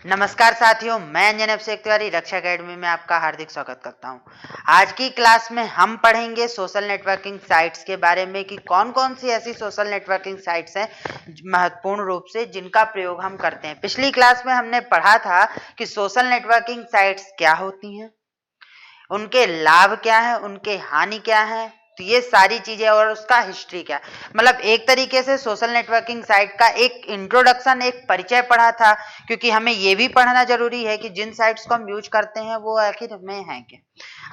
नमस्कार साथियों, मैं अंजन तिवारी रक्षा एकेडमी में आपका हार्दिक स्वागत करता हूं। आज की क्लास में हम पढ़ेंगे सोशल नेटवर्किंग साइट्स के बारे में कि कौन कौन सी ऐसी सोशल नेटवर्किंग साइट्स हैं महत्वपूर्ण रूप से जिनका प्रयोग हम करते हैं। पिछली क्लास में हमने पढ़ा था कि सोशल नेटवर्किंग साइट्स क्या होती हैं, उनके लाभ क्या है, उनके हानि क्या है, तो ये सारी चीजें और उसका हिस्ट्री क्या है। मतलब एक तरीके से सोशल नेटवर्किंग साइट का एक इंट्रोडक्शन, एक परिचय पढ़ा था, क्योंकि हमें ये भी पढ़ना जरूरी है कि जिन साइट्स को हम यूज करते हैं वो आखिर में है क्या।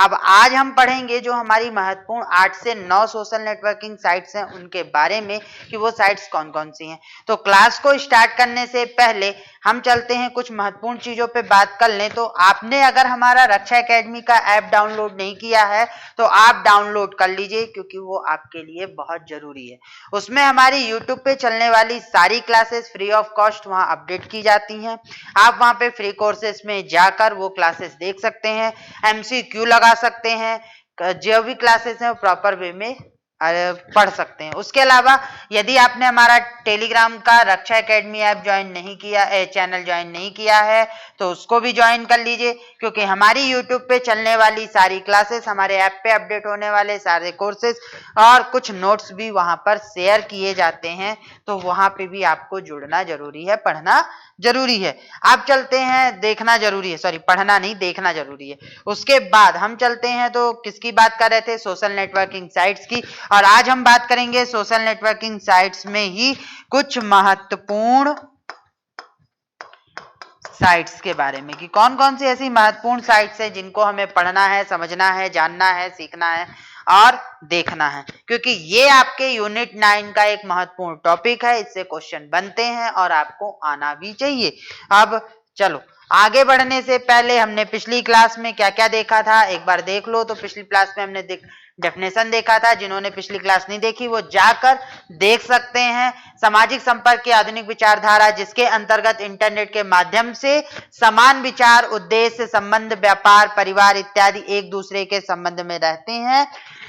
अब आज हम पढ़ेंगे जो हमारी महत्वपूर्ण 8 से 9 सोशल नेटवर्किंग साइट्स हैं उनके बारे में कि वो साइट्स कौन कौन सी हैं। तो क्लास को स्टार्ट करने से पहले हम चलते हैं कुछ महत्वपूर्ण चीजों पे बात कर लें। तो आपने अगर हमारा रक्षा एकेडमी का ऐप डाउनलोड नहीं किया है तो आप डाउनलोड कर लीजिए, क्योंकि वो आपके लिए बहुत जरूरी है। उसमें हमारी यूट्यूब पे चलने वाली सारी क्लासेस फ्री ऑफ कॉस्ट वहां अपडेट की जाती हैं। आप वहां पे फ्री कोर्सेस में जाकर वो क्लासेस देख सकते हैं, MCQ लगा सकते हैं, जो भी क्लासेस हैं वो प्रॉपर वे में पढ़ सकते हैं। उसके अलावा यदि आपने हमारा टेलीग्राम का रक्षा एकेडमी ऐप ज्वाइन नहीं किया, चैनल ज्वाइन नहीं किया है, तो उसको भी ज्वाइन कर लीजिए, क्योंकि हमारी यूट्यूब पे चलने वाली सारी क्लासेस, हमारे ऐप पे अपडेट होने वाले सारे कोर्सेज और कुछ नोट्स भी वहां पर शेयर किए जाते हैं। तो वहां पे भी आपको जुड़ना जरूरी है, पढ़ना जरूरी है। आप चलते हैं, देखना जरूरी है, सॉरी पढ़ना नहीं, देखना जरूरी है। उसके बाद हम चलते हैं, तो किसकी बात कर रहे थे? सोशल नेटवर्किंग साइट्स की। और आज हम बात करेंगे सोशल नेटवर्किंग साइट्स में ही कुछ महत्वपूर्ण साइट्स के बारे में कि कौन कौन सी ऐसी महत्वपूर्ण साइट्स हैं जिनको हमें पढ़ना है, समझना है, जानना है, सीखना है और देखना है, क्योंकि ये आपके यूनिट 9 का एक महत्वपूर्ण टॉपिक है। इससे क्वेश्चन बनते हैं और आपको आना भी चाहिए। अब चलो आगे बढ़ने से पहले हमने पिछली क्लास में क्या क्या देखा था एक बार देख लो। तो पिछली क्लास में हमने डेफिनेशन देखा था। जिन्होंने पिछली क्लास नहीं देखी वो जाकर देख सकते हैं। सामाजिक संपर्क की आधुनिक विचारधारा, जिसके अंतर्गत इंटरनेट के माध्यम से समान विचार, उद्देश्य, संबंध, व्यापार, परिवार इत्यादि एक दूसरे के संबंध में रहते हैं।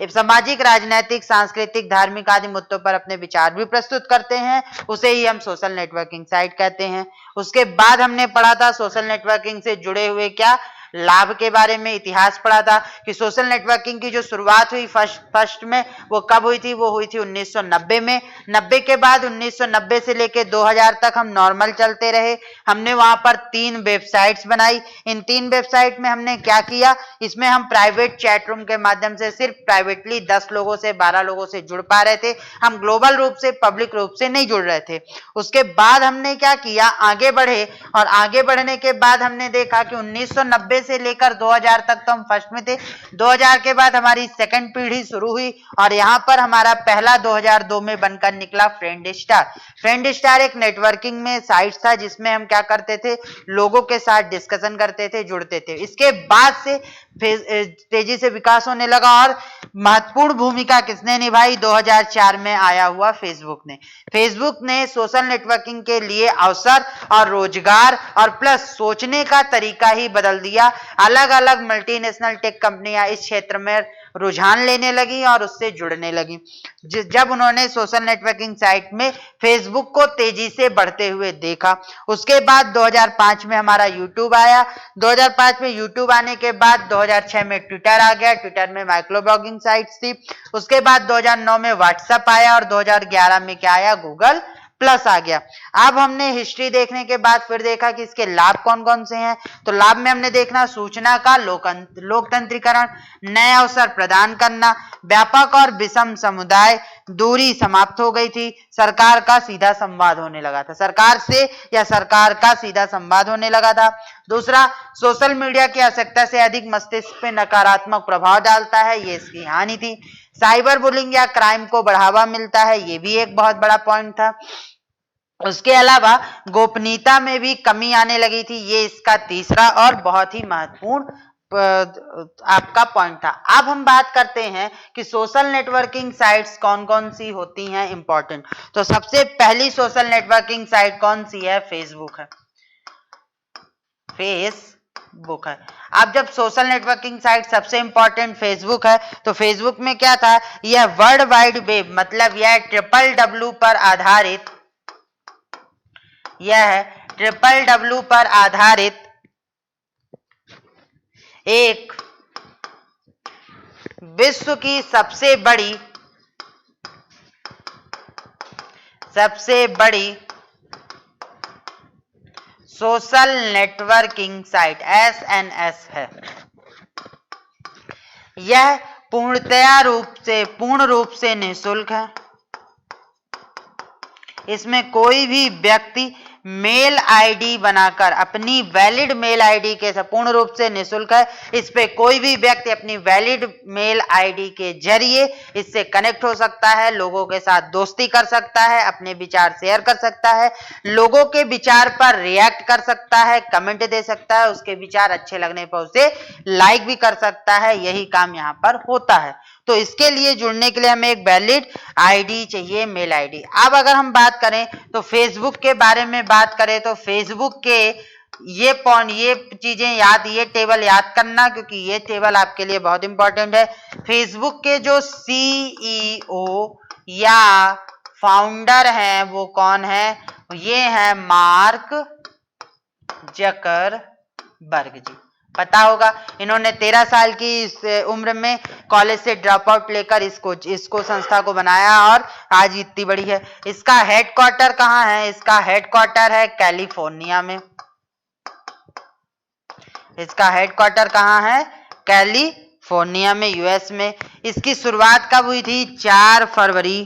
सामाजिक, राजनैतिक, सांस्कृतिक, धार्मिक आदि मुद्दों पर अपने विचार भी प्रस्तुत करते हैं, उसे ही हम सोशल नेटवर्किंग साइट कहते हैं। उसके बाद हमने पढ़ा था सोशल नेटवर्किंग से जुड़े हुए क्या लाभ के बारे में, इतिहास पढ़ा था कि सोशल नेटवर्किंग की जो शुरुआत हुई फर्स्ट में वो कब हुई थी? वो हुई थी 1990 में। 90 के बाद 1990 से लेके 2000 तक हम नॉर्मल चलते रहे। हमने वहां पर 3 वेबसाइट्स बनाई। इन 3 वेबसाइट में हमने क्या किया? इसमें हम प्राइवेट चैट रूम के माध्यम से सिर्फ प्राइवेटली 10 लोगों से 12 लोगों से जुड़ पा रहे थे। हम ग्लोबल रूप से, पब्लिक रूप से नहीं जुड़ रहे थे। उसके बाद हमने क्या किया? आगे बढ़े, और आगे बढ़ने के बाद हमने देखा कि 1990 से लेकर 2000 तक तो हम फर्स्ट में थे। 2000 के बाद हमारी सेकंड पीढ़ी शुरू हुई और यहां पर हमारा पहला 2002 में बनकर निकला फ्रेंड स्टार। फ्रेंड स्टार एक नेटवर्किंग में साइट था जिसमें हम क्या करते थे? लोगों के साथ डिस्कशन करते थे, जुड़ते थे। इसके बाद से तेजी से विकास होने लगा और महत्वपूर्ण भूमिका किसने निभाई? 2004 में आया हुआ फेसबुक ने। फेसबुक ने सोशल नेटवर्किंग के लिए अवसर और रोजगार और प्लस सोचने का तरीका ही बदल दिया। अलग अलग मल्टीनेशनल टेक कंपनियां इस क्षेत्र में रुझान लेने लगी और उससे जुड़ने लगी। जब उन्होंने सोशल नेटवर्किंग साइट में फेसबुक को तेजी से बढ़ते हुए देखा। उसके बाद 2005 में हमारा यूट्यूब आया। 2005 में यूट्यूब आने के बाद 2006 में ट्विटर आ गया। ट्विटर में माइक्रो ब्लॉगिंग साइट्स थी। उसके बाद 2009 में व्हाट्सएप आया और 2011 में क्या आया? गूगल प्लस आ गया। अब हमने हिस्ट्री देखने के बाद फिर देखा कि इसके लाभ कौन कौन से हैं। तो लाभ में हमने देखना सूचना का लोकतंत्रीकरण, नए अवसर प्रदान करना, व्यापक और विषम समुदाय, दूरी समाप्त हो गई थी, सरकार का सीधा संवाद होने लगा था, सरकार से या सरकार का सीधा संवाद होने लगा था। दूसरा, सोशल मीडिया की आवश्यकता से अधिक मस्तिष्क पे नकारात्मक प्रभाव डालता है, ये इसकी हानि थी। साइबर बुलिंग या क्राइम को बढ़ावा मिलता है, ये भी एक बहुत बड़ा पॉइंट था। उसके अलावा गोपनीयता में भी कमी आने लगी थी, ये इसका तीसरा और बहुत ही महत्वपूर्ण आपका पॉइंट था। अब हम बात करते हैं कि सोशल नेटवर्किंग साइट्स कौन कौन सी होती हैं इंपॉर्टेंट। तो सबसे पहली सोशल नेटवर्किंग साइट कौन सी है? फेसबुक है। फेसबुक है। अब जब सोशल नेटवर्किंग साइट सबसे इंपॉर्टेंट फेसबुक है, तो फेसबुक में क्या था? यह वर्ल्ड वाइड वेब, मतलब यह WWW पर आधारित, यह है www पर आधारित एक विश्व की सबसे बड़ी सोशल नेटवर्किंग साइट SNS है। यह पूर्ण रूप से निःशुल्क है। इसमें कोई भी व्यक्ति मेल आईडी बनाकर अपनी वैलिड मेल आईडी के पूर्ण रूप से निःशुल्क है। इस पे कोई भी व्यक्ति अपनी वैलिड मेल आईडी के जरिए इससे कनेक्ट हो सकता है, लोगों के साथ दोस्ती कर सकता है, अपने विचार शेयर कर सकता है, लोगों के विचार पर रिएक्ट कर सकता है, कमेंट दे सकता है, उसके विचार अच्छे लगने पर उसे लाइक भी कर सकता है। यही काम यहाँ पर होता है। तो इसके लिए जुड़ने के लिए हमें एक वैलिड आईडी चाहिए, मेल आईडी। अब अगर हम बात करें तो फेसबुक के बारे में बात करें तो फेसबुक के ये चीजें ये टेबल याद करना, क्योंकि ये टेबल आपके लिए बहुत इंपॉर्टेंट है। फेसबुक के जो CEO या फाउंडर हैं वो कौन है? ये है मार्क जकरबर्ग जी। पता होगा, इन्होंने 13 साल की इस उम्र में कॉलेज से ड्रॉप आउट लेकर इसको संस्था को बनाया और आज इतनी बड़ी है। इसका हेडक्वार्टर कहाँ है? इसका हेडक्वार्टर है कैलिफोर्निया में। इसका हेडक्वार्टर कहाँ है? कैलिफोर्निया में, US में। इसकी शुरुआत कब हुई थी? 4 फरवरी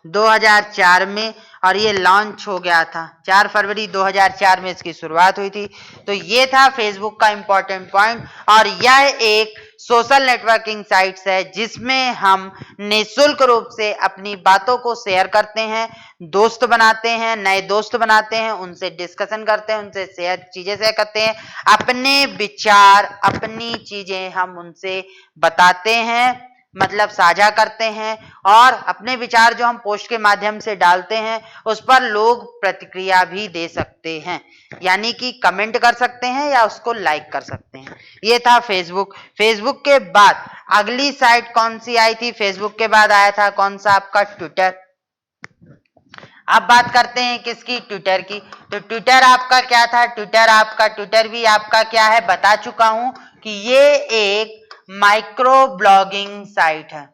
2004 में, और ये लॉन्च हो गया था 4 फरवरी 2004 में इसकी शुरुआत हुई थी। तो ये था फेसबुक का इंपॉर्टेंट पॉइंट। और यह एक सोशल नेटवर्किंग साइट्स है जिसमें हम निःशुल्क रूप से अपनी बातों को शेयर करते हैं, दोस्त बनाते हैं, नए दोस्त बनाते हैं, उनसे डिस्कशन करते हैं, उनसे चीजें शेयर करते हैं, अपने विचार, अपनी चीजें हम उनसे बताते हैं, मतलब साझा करते हैं, और अपने विचार जो हम पोस्ट के माध्यम से डालते हैं उस पर लोग प्रतिक्रिया भी दे सकते हैं, यानी कि कमेंट कर सकते हैं या उसको लाइक कर सकते हैं। ये था फेसबुक। फेसबुक के बाद अगली साइट कौन सी आई थी? फेसबुक के बाद आया था कौन सा? आपका ट्विटर। अब बात करते हैं किसकी? ट्विटर की। तो ट्विटर आपका क्या था? ट्विटर भी आपका क्या है? बता चुका हूं कि ये एक माइक्रो ब्लॉगिंग साइट है।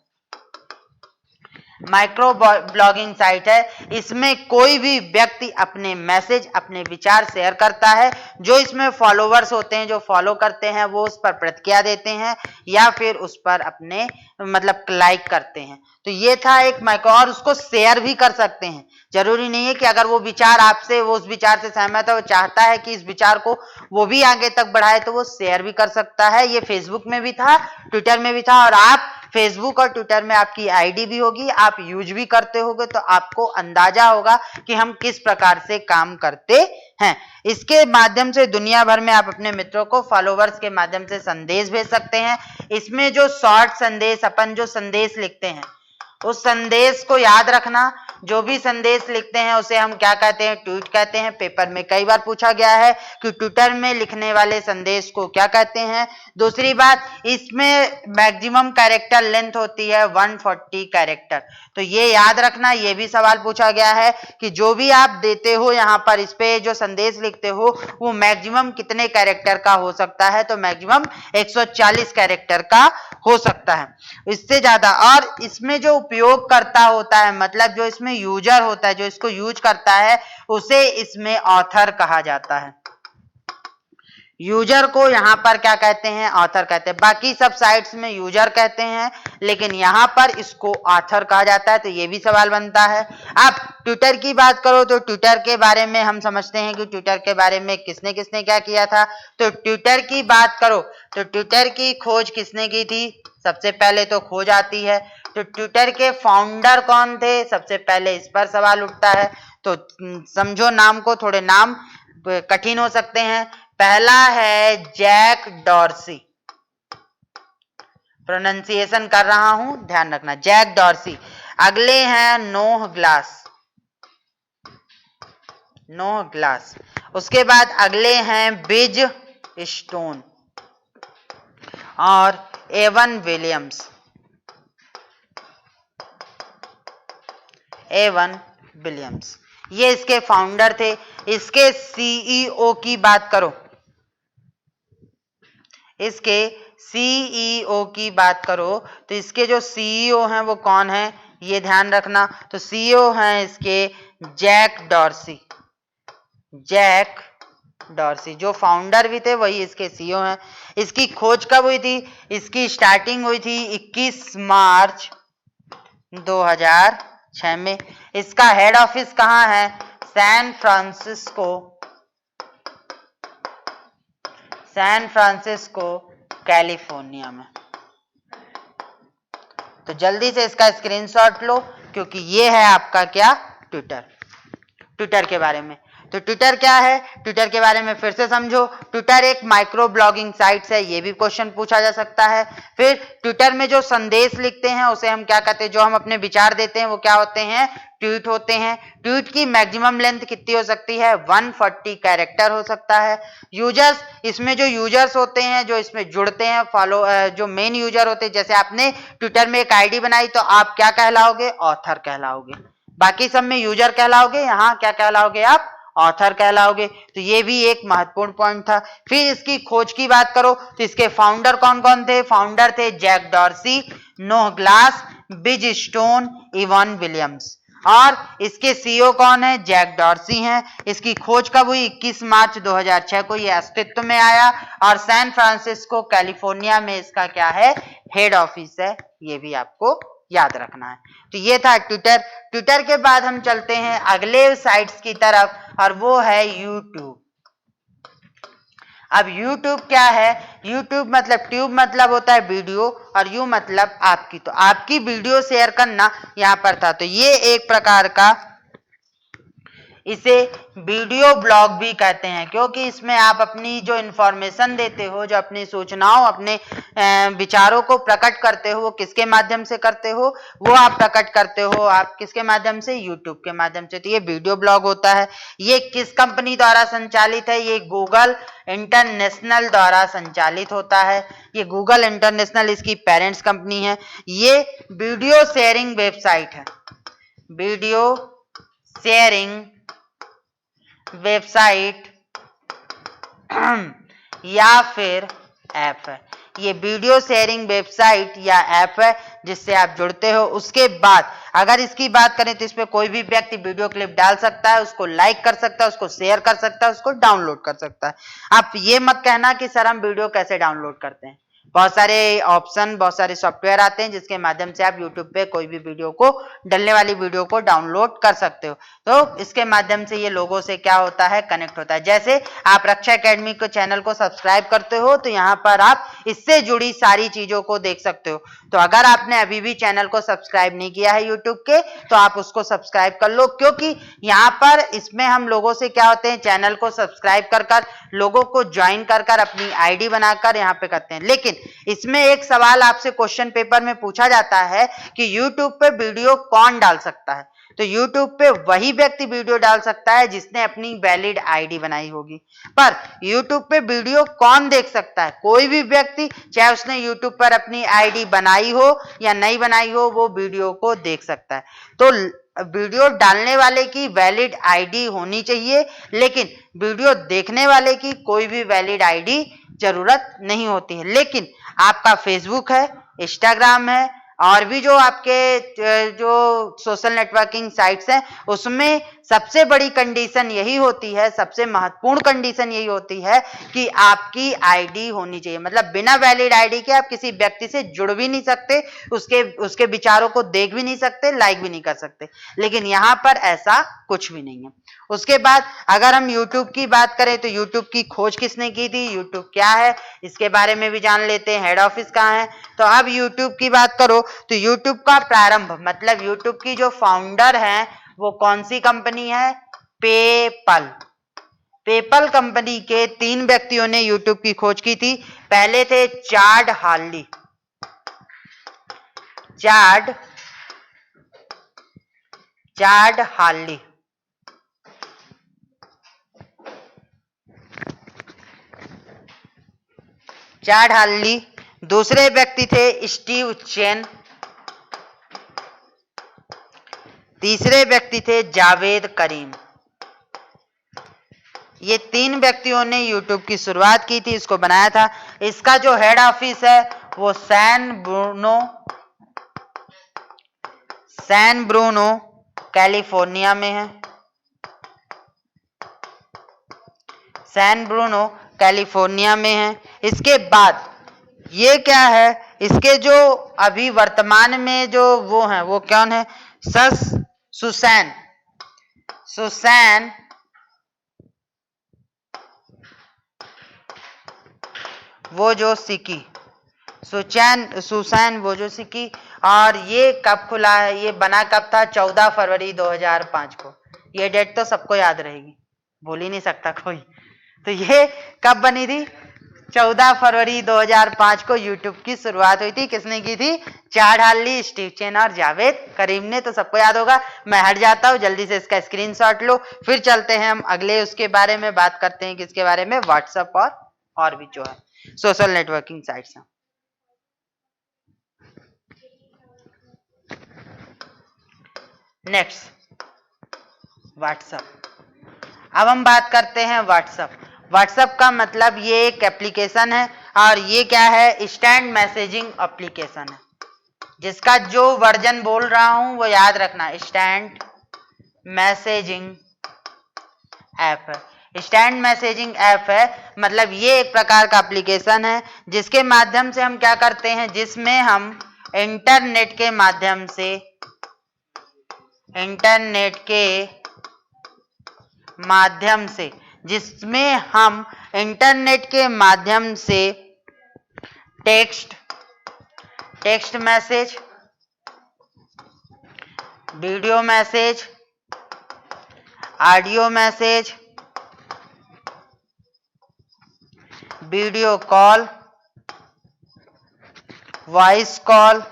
माइक्रो ब्लॉगिंग साइट है। इसमें कोई भी व्यक्ति अपने मैसेज, अपने विचार शेयर करता है। जो इसमें फॉलोवर्स होते हैं, जो फॉलो करते हैं, वो उस पर प्रतिक्रिया देते हैं या फिर उस पर अपने मतलब लाइक करते हैं। तो ये था एक माइक्रो, और उसको शेयर भी कर सकते हैं। जरूरी नहीं है कि अगर वो विचार आपसे, वो उस विचार से सहमत है, वो चाहता है कि इस विचार को वो भी आगे तक बढ़ाए, तो वो शेयर भी कर सकता है। ये फेसबुक में भी था, ट्विटर में भी था। और आप फेसबुक और ट्विटर में आपकी आईडी भी होगी, आप यूज भी करते होगे, तो आपको अंदाजा होगा कि हम किस प्रकार से काम करते हैं। इसके माध्यम से दुनिया भर में आप अपने मित्रों को फॉलोवर्स के माध्यम से संदेश भेज सकते हैं। इसमें जो शॉर्ट संदेश, अपन जो संदेश लिखते हैं, उस संदेश को याद रखना। जो भी संदेश लिखते हैं उसे हम क्या कहते हैं? ट्वीट कहते हैं। पेपर में कई बार पूछा गया है कि ट्विटर में लिखने वाले संदेश को क्या कहते हैं। दूसरी बात, इसमें मैक्सिमम कैरेक्टर लेंथ होती है 140 कैरेक्टर। तो ये याद रखना। ये भी सवाल पूछा गया है कि जो भी आप देते हो यहाँ पर, इस पे जो संदेश लिखते हो, वो मैक्सिमम कितने कैरेक्टर का हो सकता है? तो मैक्सिमम 140 कैरेक्टर का हो सकता है, इससे ज्यादा। और इसमें जो उपयोगकर्ता होता है, मतलब जो इसमें यूजर होता है, जो इसको यूज करता है, उसे इसमें ऑथर कहा जाता है। यूजर को यहाँ पर क्या कहते हैं? ऑथर कहते हैं। बाकी सब साइट्स में यूजर कहते हैं, लेकिन यहाँ पर इसको ऑथर कहा जाता है। तो ये भी सवाल बनता है। अब ट्विटर की बात करो तो ट्विटर के बारे में हम समझते हैं कि ट्विटर के बारे में किसने किसने क्या किया था। तो ट्विटर की बात करो तो ट्विटर की खोज किसने की थी? सबसे पहले तो खोज आती है। तो ट्विटर के फाउंडर कौन थे? सबसे पहले इस पर सवाल उठता है। तो समझो नाम को, थोड़े नाम कठिन हो सकते हैं। पहला है जैक डॉर्सी, प्रोनाउंसिएशन कर रहा हूं, ध्यान रखना, जैक डॉर्सी। अगले हैं नोह ग्लास। उसके बाद अगले हैं बिज स्टोन और एवन विलियम्स। ये इसके फाउंडर थे। इसके सीईओ की बात करो, इसके सीईओ की बात करो तो इसके जो सीईओ हैं वो कौन है, ये ध्यान रखना। तो सीईओ हैं इसके जैक डॉर्सी। जैक डॉर्सी जो फाउंडर भी थे वही इसके सीईओ हैं। इसकी खोज कब हुई थी, इसकी स्टार्टिंग हुई थी 21 मार्च 2006 में। इसका हेड ऑफिस कहाँ है, San Francisco, San Francisco California में। तो जल्दी से इसका स्क्रीनशॉट लो क्योंकि ये है आपका क्या, ट्विटर। ट्विटर के बारे में, तो ट्विटर क्या है, ट्विटर के बारे में फिर से समझो। ट्विटर एक माइक्रो ब्लॉगिंग साइट्स है, ये भी क्वेश्चन पूछा जा सकता है। फिर ट्विटर में जो संदेश लिखते हैं उसे हम क्या कहते हैं, जो हम अपने विचार देते हैं वो क्या होते हैं, ट्वीट होते हैं। ट्वीट की मैक्सिमम लेंथ कितनी हो सकती है, 140 कैरेक्टर हो सकता है। यूजर्स, इसमें जो यूजर्स होते हैं जो इसमें जुड़ते हैं, फॉलो जो मेन यूजर होते हैं, जैसे आपने ट्विटर में एक आईडी बनाई तो आप क्या कहलाओगे, ऑथर कहलाओगे। बाकी सब में यूजर कहलाओगे, यहाँ क्या कहलाओगे आप, ऑथर कहलाओगे। तो ये भी एक महत्वपूर्ण पॉइंट था। फिर इसकी खोज की बात करो तो इसके फाउंडर कौन कौन थे, फाउंडर थे जैक डॉर्सी, नोह ग्लास, बिज स्टोन, इवान विलियम्स। और इसके सीईओ कौन है, जैक डॉर्सी हैं। इसकी खोज कब हुई, 21 मार्च 2006 को ये अस्तित्व में आया और सैन फ्रांसिस्को कैलिफोर्निया में इसका क्या है, हेड ऑफिस है। ये भी आपको याद रखना है। तो ये था ट्विटर। ट्विटर के बाद हम चलते हैं अगले साइट्स की तरफ और वो है यूट्यूब। अब यूट्यूब क्या है, यूट्यूब मतलब ट्यूब मतलब होता है वीडियो और यू मतलब आपकी, तो आपकी वीडियो शेयर करना यहां पर था। तो ये एक प्रकार का, इसे वीडियो ब्लॉग भी कहते हैं क्योंकि इसमें आप अपनी जो इंफॉर्मेशन देते हो, जो अपनी सूचनाओं, अपने विचारों को प्रकट करते हो, वो किसके माध्यम से करते हो, वो आप प्रकट करते हो आप किसके माध्यम से, यूट्यूब के माध्यम से। तो ये वीडियो ब्लॉग होता है। ये किस कंपनी द्वारा संचालित है, ये गूगल इंटरनेशनल द्वारा संचालित होता है। ये गूगल इंटरनेशनल इसकी पेरेंट्स कंपनी है। ये वीडियो शेयरिंग वेबसाइट है, वीडियो शेयरिंग वेबसाइट या फिर ऐप है। ये वीडियो शेयरिंग वेबसाइट या ऐप है जिससे आप जुड़ते हो। उसके बाद अगर इसकी बात करें तो इसमें कोई भी व्यक्ति वीडियो क्लिप डाल सकता है, उसको लाइक कर सकता है, उसको शेयर कर सकता है, उसको डाउनलोड कर सकता है। आप ये मत कहना कि सर हम वीडियो कैसे डाउनलोड करते हैं। बहुत सारे ऑप्शन, बहुत सारे सॉफ्टवेयर आते हैं जिसके माध्यम से आप यूट्यूब पे कोई भी वीडियो को, डलने वाली वीडियो को डाउनलोड कर सकते हो। तो इसके माध्यम से ये लोगों से क्या होता है, कनेक्ट होता है। जैसे आप रक्षा एकेडमी को चैनल को सब्सक्राइब करते हो तो यहाँ पर आप इससे जुड़ी सारी चीजों को देख सकते हो। तो अगर आपने अभी भी चैनल को सब्सक्राइब नहीं किया है यूट्यूब के तो आप उसको सब्सक्राइब कर लो, क्योंकि यहाँ पर इसमें हम लोगों से क्या होते हैं, चैनल को सब्सक्राइब कर लोगों को ज्वाइन कर अपनी आईडी बनाकर यहाँ पे करते हैं। लेकिन इसमें एक सवाल आपसे क्वेश्चन पेपर में पूछा जाता है कि YouTube पे वीडियो कौन डाल सकता है। तो YouTube पे वही व्यक्ति वीडियो डाल सकता है जिसने अपनी वैलिड आईडी बनाई होगी। पर YouTube पे वीडियो कौन देख सकता है, कोई भी व्यक्ति, चाहे उसने YouTube पर अपनी आईडी बनाई हो या नहीं बनाई हो, वो वीडियो को देख सकता है। तो वीडियो डालने वाले की वैलिड आईडी होनी चाहिए, लेकिन वीडियो देखने वाले की कोई भी वैलिड आईडी जरूरत नहीं होती है। लेकिन आपका फेसबुक है, इंस्टाग्राम है और भी जो आपके जो सोशल नेटवर्किंग साइट्स हैं उसमें सबसे बड़ी कंडीशन यही होती है, सबसे महत्वपूर्ण कंडीशन यही होती है कि आपकी आईडी होनी चाहिए। मतलब बिना वैलिड आईडी के आप किसी व्यक्ति से जुड़ भी नहीं सकते, उसके विचारों को देख भी नहीं सकते, लाइक भी नहीं कर सकते। लेकिन यहाँ पर ऐसा कुछ भी नहीं है। उसके बाद अगर हम YouTube की बात करें तो YouTube की खोज किसने की थी, YouTube क्या है इसके बारे में भी जान लेते हैं, हेड ऑफिस कहाँ है। तो अब YouTube की बात करो तो YouTube का प्रारंभ, मतलब YouTube की जो फाउंडर हैं वो कौन सी कंपनी है, पेपल। पेपल कंपनी के 3 व्यक्तियों ने YouTube की खोज की थी। पहले थे Chad Hurley, Chad Hurley. Chad Hurley. दूसरे व्यक्ति थे स्टीव चेन। तीसरे व्यक्ति थे जावेद करीम। ये 3 व्यक्तियों ने यूट्यूब की शुरुआत की थी, इसको बनाया था। इसका जो हेड ऑफिस है वो सैन ब्रूनो कैलिफोर्निया में है। सैन ब्रूनो कैलिफोर्निया में है। इसके बाद ये क्या है, इसके जो अभी वर्तमान में जो वो हैं वो कौन है, सुसैन वोजोसिकी, सुसैन वोजोसिकी। और ये कब खुला है, ये बना कब था, 14 फरवरी 2005 को। ये डेट तो सबको याद रहेगी, भूल ही नहीं सकता कोई। तो ये कब बनी थी, 14 फरवरी 2005 को यूट्यूब की शुरुआत हुई थी। किसने की थी, चाडहाली, स्टीव चेन और जावेद करीम ने। तो सबको याद होगा। मैं हट जाता हूँ, जल्दी से इसका स्क्रीनशॉट लो, फिर चलते हैं हम अगले उसके बारे में बात करते हैं। किसके बारे में, व्हाट्सएप और भी जो है सोशल नेटवर्किंग साइट्स हैं। Next WhatsApp. अब हम बात करते हैं व्हाट्सएप। व्हाट्सएप का मतलब ये एक एप्लीकेशन है और ये क्या है, स्टैंड मैसेजिंग एप्लीकेशन है, जिसका जो वर्जन बोल रहा हूं वो याद रखना, स्टैंड मैसेजिंग ऐप है। स्टैंड मैसेजिंग ऐप है मतलब ये एक प्रकार का एप्लीकेशन है जिसके माध्यम से हम क्या करते हैं, जिसमें हम इंटरनेट के माध्यम से text message, video message, audio message, video call, voice call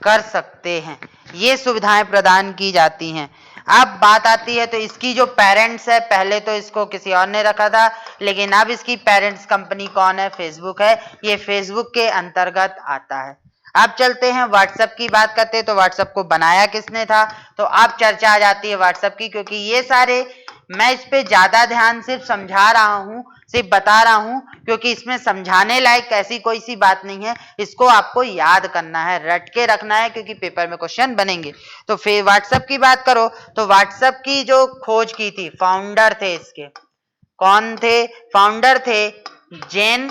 कर सकते हैं। ये सुविधाएं प्रदान की जाती हैं। अब बात आती है तो इसकी जो पेरेंट्स है, पहले तो इसको किसी और ने रखा था, लेकिन अब इसकी पेरेंट्स कंपनी कौन है, फेसबुक है। ये फेसबुक के अंतर्गत आता है। अब चलते हैं व्हाट्सएप की बात करते हैं। तो व्हाट्सएप को बनाया किसने था, तो अब चर्चा आ जाती है व्हाट्सएप की, क्योंकि ये सारे मैं इस पे ज्यादा ध्यान सिर्फ समझा रहा हूं, सिर्फ बता रहा हूं, क्योंकि इसमें समझाने लायक ऐसी कोई सी बात नहीं है। इसको आपको याद करना है, रट के रखना है, क्योंकि पेपर में क्वेश्चन बनेंगे। तो फिर व्हाट्सएप की बात करो तो व्हाट्सएप की जो खोज की थी, फाउंडर थे इसके, कौन थे, फाउंडर थे जेन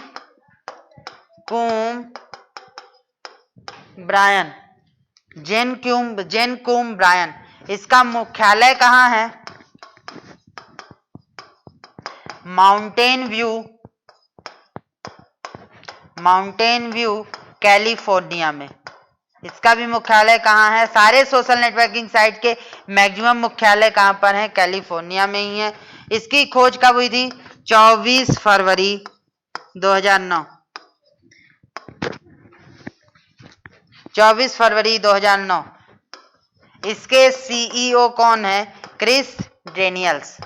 कुम ब्रायन। इसका मुख्यालय कहां है, माउंटेन व्यू कैलिफोर्निया में। इसका भी मुख्यालय कहां है, सारे सोशल नेटवर्किंग साइट के मैक्सिमम मुख्यालय कहां पर है, कैलिफोर्निया में ही है। इसकी खोज कब हुई थी, 24 फरवरी 2009। 24 फरवरी 2009। इसके सीईओ कौन है, क्रिस डेनियल्स।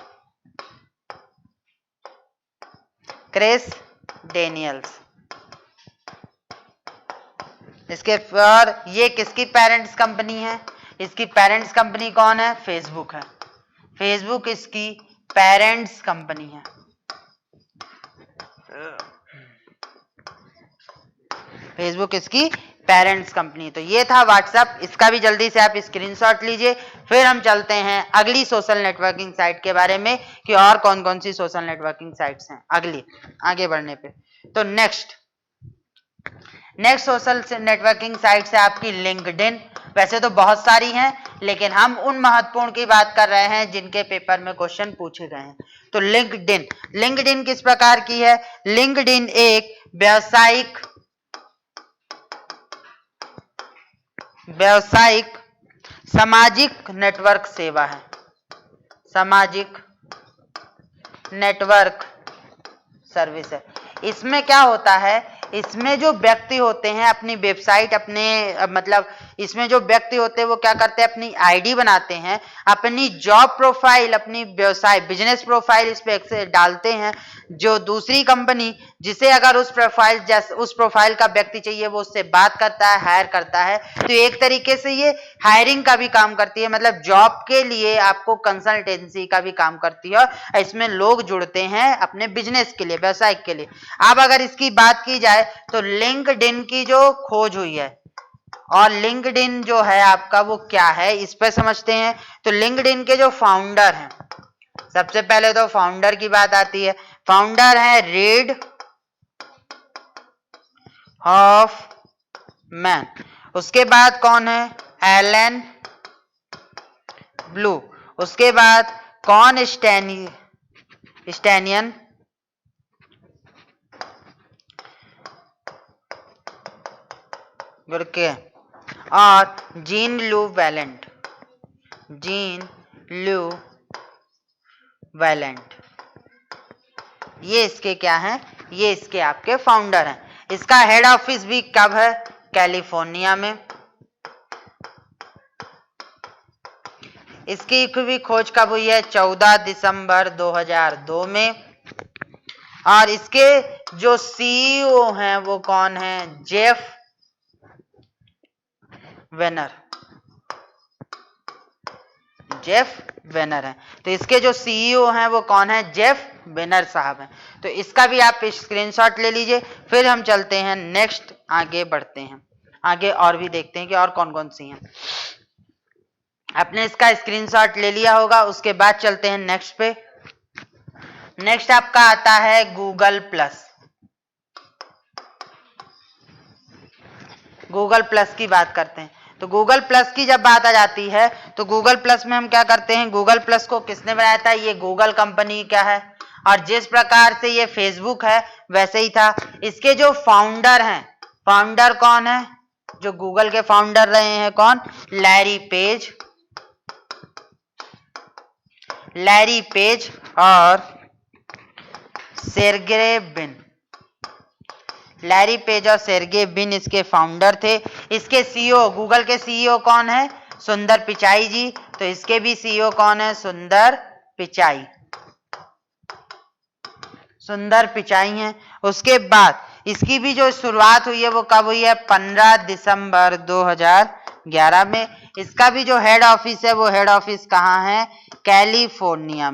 इसके पर ये किसकी पेरेंट्स कंपनी है, इसकी पेरेंट्स कंपनी कौन है, फेसबुक है। फेसबुक इसकी पेरेंट्स कंपनी है। फेसबुक इसकी पेरेंट्स कंपनी। तो ये था व्हाट्सएप। इसका भी जल्दी से आप स्क्रीनशॉट लीजिए। फिर हम चलते हैं अगली सोशल नेटवर्किंग साइट के बारे में कि और कौन कौन सी सोशल नेटवर्किंग साइट्स हैं अगली आगे बढ़ने पे। तो नेक्स्ट सोशल नेटवर्किंग साइट्स है आपकी लिंक्डइन। वैसे तो बहुत सारी हैं, लेकिन हम उन महत्वपूर्ण की बात कर रहे हैं जिनके पेपर में क्वेश्चन पूछे गए हैं। तो लिंक्डइन किस प्रकार की है, लिंक्डइन एक व्यावसायिक सामाजिक नेटवर्क सेवा है। सामाजिक नेटवर्क सर्विस है। इसमें क्या होता है, इसमें जो व्यक्ति होते हैं अपनी वेबसाइट, अपने मतलब इसमें जो व्यक्ति होते हैं वो क्या करते हैं, अपनी आईडी बनाते हैं, अपनी जॉब प्रोफाइल, अपनी व्यवसाय बिजनेस प्रोफाइल इस पे डालते हैं। जो दूसरी कंपनी जिसे अगर उस प्रोफाइल का व्यक्ति चाहिए वो उससे बात करता है, हायर करता है। तो एक तरीके से ये हायरिंग का भी काम करती है, मतलब जॉब के लिए आपको कंसल्टेंसी का भी काम करती है। इसमें लोग जुड़ते हैं अपने बिजनेस के लिए, व्यवसाय के लिए। अब अगर इसकी बात की जाए तो लिंक्डइन की जो खोज हुई है, और लिंक्डइन जो है आपका वो क्या है इस पर समझते हैं। तो लिंक्डइन के जो फाउंडर हैं, सबसे पहले तो फाउंडर की बात आती है। फाउंडर है रीड हॉफमैन। उसके बाद कौन है, एलन ब्लू। उसके बाद कौन, स्टैनियन गुरके, और जीन लू वैलेंट। ये इसके क्या हैं, ये इसके आपके फाउंडर हैं। इसका हेड ऑफिस भी कब है, कैलिफोर्निया में। इसकी भी खोज कब हुई है, 14 दिसंबर 2002 में। और इसके जो सीईओ हैं वो कौन है, जेफ वेनर है। तो इसके जो सीईओ हैं वो कौन है, जेफ वेनर साहब हैं। तो इसका भी आप स्क्रीनशॉट ले लीजिए। फिर हम चलते हैं नेक्स्ट, आगे बढ़ते हैं, आगे और भी देखते हैं कि और कौन कौन सी हैं। आपने इसका स्क्रीनशॉट ले लिया होगा। उसके बाद चलते हैं नेक्स्ट पे। नेक्स्ट आपका आता है गूगल प्लस। गूगल प्लस की बात करते हैं। तो गूगल प्लस की जब बात आ जाती है तो गूगल प्लस में हम क्या करते हैं, गूगल प्लस को किसने बनाया था, ये गूगल कंपनी क्या है। और जिस प्रकार से ये फेसबुक है वैसे ही था। इसके जो फाउंडर हैं, फाउंडर कौन है, जो गूगल के फाउंडर रहे हैं कौन, लैरी पेज और सेर्गे ब्रिन। लैरी पेज और सेर्गे ब्रिन इसके फाउंडर थे। इसके सीईओ, गूगल के सीईओ कौन है, सुंदर पिचाई जी। तो इसके भी सीईओ कौन है, सुंदर पिचाई हैं। उसके बाद इसकी भी जो शुरुआत हुई है वो कब हुई है, 15 दिसंबर 2011 में। इसका भी जो हेड ऑफिस है वो हेड ऑफिस कहाँ है, कैलिफोर्निया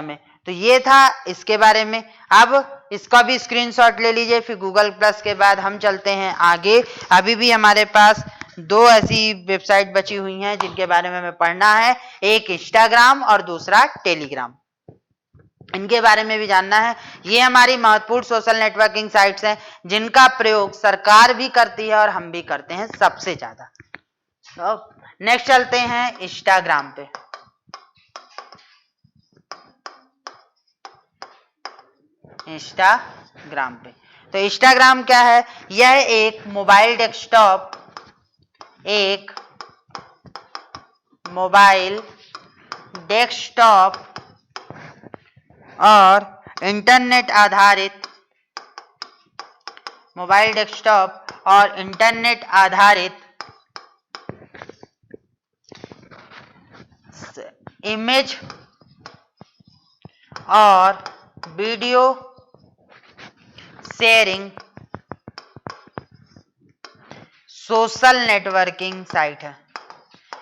में। तो ये था इसके बारे में। अब इसका भी स्क्रीनशॉट ले लीजिए। फिर गूगल प्लस के बाद हम चलते हैं आगे। अभी भी हमारे पास दो ऐसी वेबसाइट बची हुई हैं जिनके बारे में हमें पढ़ना है, एक इंस्टाग्राम और दूसरा टेलीग्राम। इनके बारे में भी जानना है। ये हमारी महत्वपूर्ण सोशल नेटवर्किंग साइट्स हैं जिनका प्रयोग सरकार भी करती है और हम भी करते हैं सबसे ज्यादा। तो नेक्स्ट चलते हैं इंस्टाग्राम पे। तो इंस्टाग्राम क्या है, यह एक मोबाइल डेस्कटॉप और इंटरनेट आधारित इमेज और video sharing social networking site है।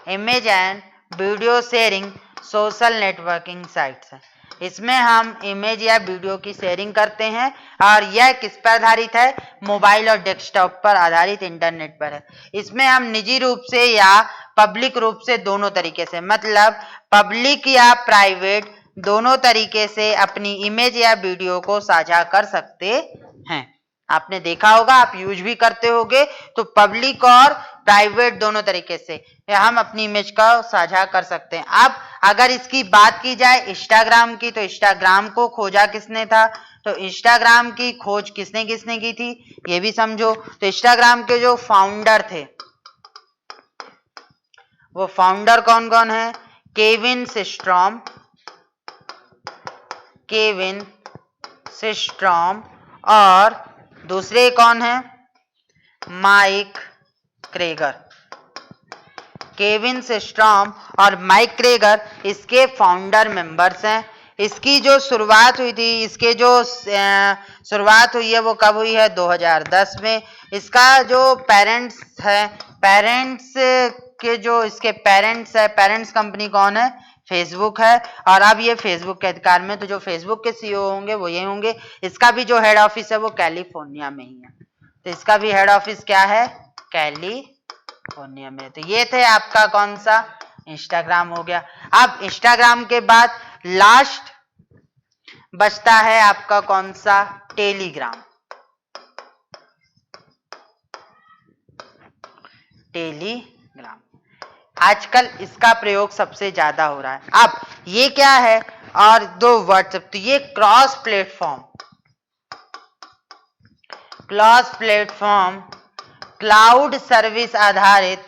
Image and video sharing social networking sites है। इसमें हम इमेज या वीडियो की शेयरिंग करते हैं और यह किस पर आधारित है, मोबाइल और डेस्कटॉप पर आधारित इंटरनेट पर है। इसमें हम निजी रूप से या पब्लिक रूप से, दोनों तरीके से, मतलब पब्लिक या प्राइवेट दोनों तरीके से अपनी इमेज या वीडियो को साझा कर सकते हैं। आपने देखा होगा, आप यूज भी करते होंगे। तो पब्लिक और प्राइवेट दोनों तरीके से हम अपनी इमेज का साझा कर सकते हैं। अब अगर इसकी बात की जाए इंस्टाग्राम की, तो इंस्टाग्राम को खोजा किसने था, तो इंस्टाग्राम की खोज किसने की थी ये भी समझो। तो इंस्टाग्राम के जो फाउंडर थे वो फाउंडर कौन कौन है, केविन सिस्ट्रॉम और दूसरे कौन है, माइक क्रेगर, केविन सिस्ट्रॉम और माइक क्रेगर इसके फाउंडर मेंबर्स हैं। इसकी जो शुरुआत हुई थी, इसके जो शुरुआत हुई है वो कब हुई है? 2010 में। इसका जो पेरेंट्स है, पेरेंट्स के जो इसके पेरेंट्स है, पेरेंट्स कंपनी कौन है? फेसबुक है। और अब ये फेसबुक के अधिकार में, तो जो फेसबुक के सीईओ होंगे वो ये होंगे। इसका भी जो हेड ऑफिस है वो कैलिफोर्निया में ही है। तो इसका भी हेड ऑफिस क्या है? कैलिफोर्निया में। तो ये थे आपका कौन सा? इंस्टाग्राम हो गया। अब इंस्टाग्राम के बाद लास्ट बचता है आपका कौन सा? टेलीग्राम। टेलीग्राम आजकल इसका प्रयोग सबसे ज्यादा हो रहा है। अब ये क्या है? और दो व्हाट्सएप, तो ये क्रॉस प्लेटफॉर्म क्लाउड सर्विस आधारित,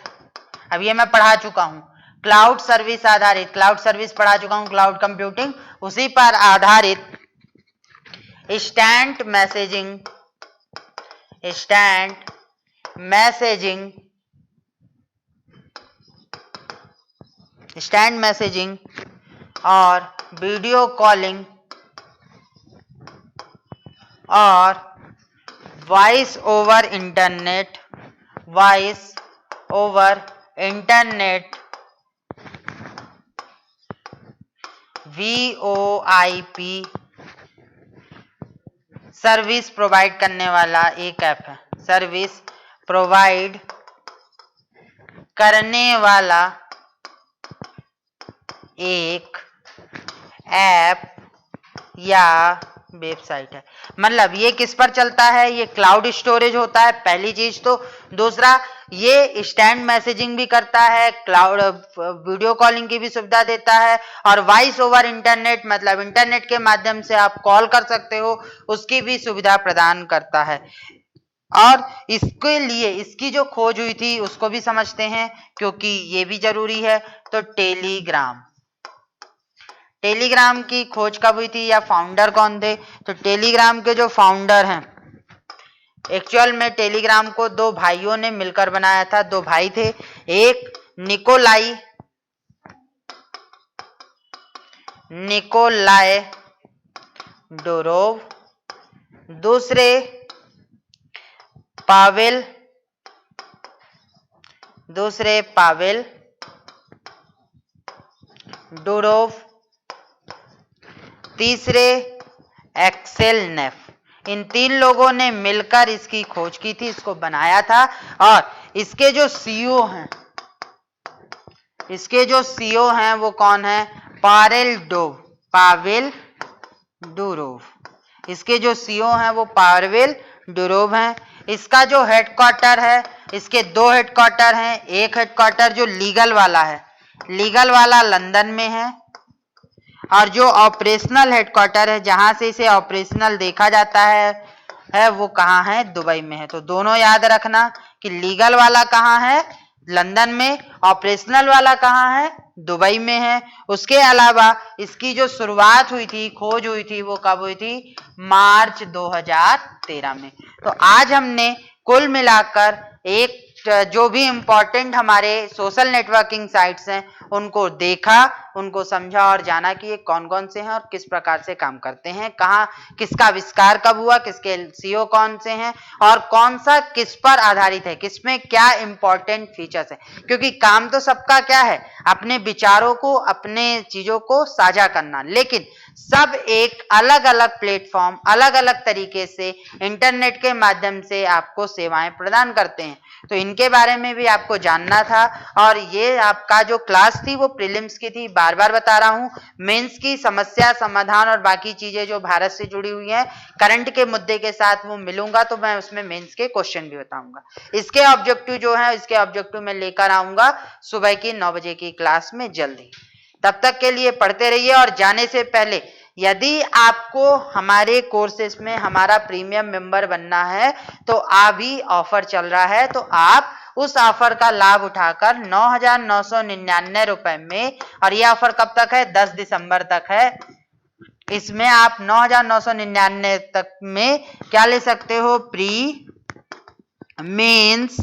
अब ये मैं पढ़ा चुका हूं, क्लाउड सर्विस आधारित, क्लाउड सर्विस पढ़ा चुका हूं, क्लाउड कंप्यूटिंग, उसी पर आधारित इंस्टेंट मैसेजिंग और वीडियो कॉलिंग और voice over internet VoIP service provide करने वाला एक ऐप है। सर्विस प्रोवाइड करने वाला एक ऐप या वेबसाइट है। मतलब ये किस पर चलता है? ये क्लाउड स्टोरेज होता है, पहली चीज तो। दूसरा, ये इंस्टेंट मैसेजिंग भी करता है, क्लाउड वीडियो कॉलिंग की भी सुविधा देता है, और वॉइस ओवर इंटरनेट मतलब इंटरनेट के माध्यम से आप कॉल कर सकते हो, उसकी भी सुविधा प्रदान करता है। और इसके लिए इसकी जो खोज हुई थी उसको भी समझते हैं, क्योंकि ये भी जरूरी है। तो टेलीग्राम की खोज कब हुई थी या फाउंडर कौन थे? तो टेलीग्राम के जो फाउंडर हैं, एक्चुअल में टेलीग्राम को दो भाइयों ने मिलकर बनाया था। दो भाई थे, एक निकोलाई डोरोव, दूसरे पावेल डोरोव, तीसरे एक्सेल नेफ। इन तीन लोगों ने मिलकर इसकी खोज की थी, इसको बनाया था। और इसके जो सीईओ हैं वो कौन है? Pavel Durov. इसके जो सीईओ हैं वो पावेल डुरोव हैं। इसका जो हेडक्वार्टर है, इसके दो हेडक्वार्टर हैं। एक हेडक्वार्टर जो लीगल वाला लंदन में है, और जो ऑपरेशनल हेडक्वार्टर है, जहां से इसे ऑपरेशनल देखा जाता है वो कहाँ है? दुबई में है। तो दोनों याद रखना कि लीगल वाला कहाँ है? लंदन में। ऑपरेशनल वाला कहाँ है? दुबई में है। उसके अलावा इसकी जो शुरुआत हुई थी, खोज हुई थी, वो कब हुई थी? मार्च 2013 में। तो आज हमने कुल मिलाकर एक जो भी इंपॉर्टेंट हमारे सोशल नेटवर्किंग साइट्स हैं उनको देखा, उनको समझा और जाना कि ये कौन कौन से हैं और किस प्रकार से काम करते हैं, कहाँ किसका आविष्कार कब हुआ, किसके सीईओ कौन से हैं, और कौन सा किस पर आधारित है, किसमें क्या इंपॉर्टेंट फीचर्स है। क्योंकि काम तो सबका क्या है? अपने विचारों को, अपने चीजों को साझा करना, लेकिन सब एक अलग अलग प्लेटफॉर्म, अलग अलग तरीके से इंटरनेट के माध्यम से आपको सेवाएं प्रदान करते हैं। तो इनके बारे में भी आपको जानना था। और ये आपका जो क्लास थी वो प्रीलिम्स की थी, बार बार बता रहा हूं। मेंस की समस्या समाधान और बाकी चीजें जो भारत से जुड़ी हुई हैं, करंट के मुद्दे के साथ वो मिलूंगा तो मैं उसमें मेंस के क्वेश्चन भी बताऊंगा। इसके ऑब्जेक्टिव जो है, इसके ऑब्जेक्टिव मैं लेकर आऊंगा सुबह की 9 बजे की क्लास में जल्दी। तब तक के लिए पढ़ते रहिए। और जाने से पहले, यदि आपको हमारे कोर्सेज में हमारा प्रीमियम मेंबर बनना है तो अभी ऑफर चल रहा है, तो आप उस ऑफर का लाभ उठाकर 9,999 रुपए में, और यह ऑफर कब तक है? 10 दिसंबर तक है। इसमें आप 9,999 तक में क्या ले सकते हो? मेंस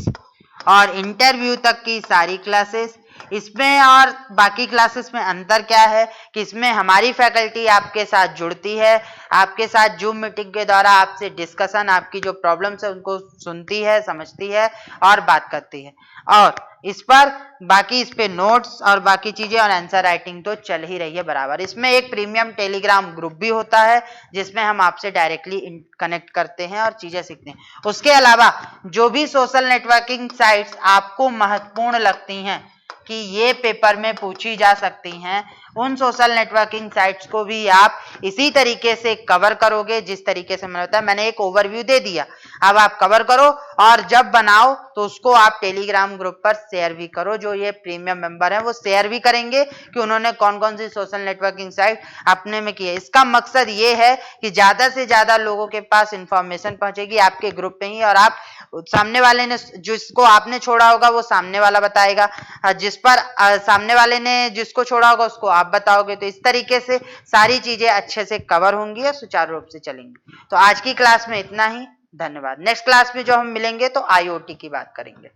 और इंटरव्यू तक की सारी क्लासेस। इसमें और बाकी क्लासेस में अंतर क्या है कि इसमें हमारी फैकल्टी आपके साथ जुड़ती है, आपके साथ जूम मीटिंग के द्वारा आपसे डिस्कशन, आपकी जो प्रॉब्लम्स है उनको सुनती है, समझती है और बात करती है। और इस पर बाकी इस पे नोट्स और बाकी चीजें और आंसर राइटिंग तो चल ही रही है बराबर। इसमें एक प्रीमियम टेलीग्राम ग्रुप भी होता है जिसमें हम आपसे डायरेक्टली कनेक्ट करते हैं और चीजें सीखते हैं। उसके अलावा जो भी सोशल नेटवर्किंग साइट्स आपको महत्वपूर्ण लगती हैं कि ये पेपर में पूछी जा सकती हैं, उन सोशल नेटवर्किंग साइट्स को भी आप इसी तरीके से कवर करोगे जिस तरीके से मैंने बताया। मैंने एक ओवरव्यू दे दिया, अब आप कवर करो और जब बनाओ तो उसको आप टेलीग्राम ग्रुप पर शेयर भी करो। जो ये प्रीमियम मेंबर हैं वो शेयर भी करेंगे कि उन्होंने कौन कौन सी सोशल नेटवर्किंग साइट अपने में की है। इसका मकसद ये है कि ज्यादा से ज्यादा लोगों के पास इंफॉर्मेशन पहुंचेगी आपके ग्रुप में ही, और आप सामने वाले ने जिसको आपने छोड़ा होगा वो सामने वाला बताएगा, जिस पर सामने वाले ने जिसको छोड़ा होगा उसको आप बताओगे। तो इस तरीके से सारी चीजें अच्छे से कवर होंगी और सुचारू रूप से चलेंगी। तो आज की क्लास में इतना ही, धन्यवाद। नेक्स्ट क्लास में जो हम मिलेंगे तो आईओटी की बात करेंगे।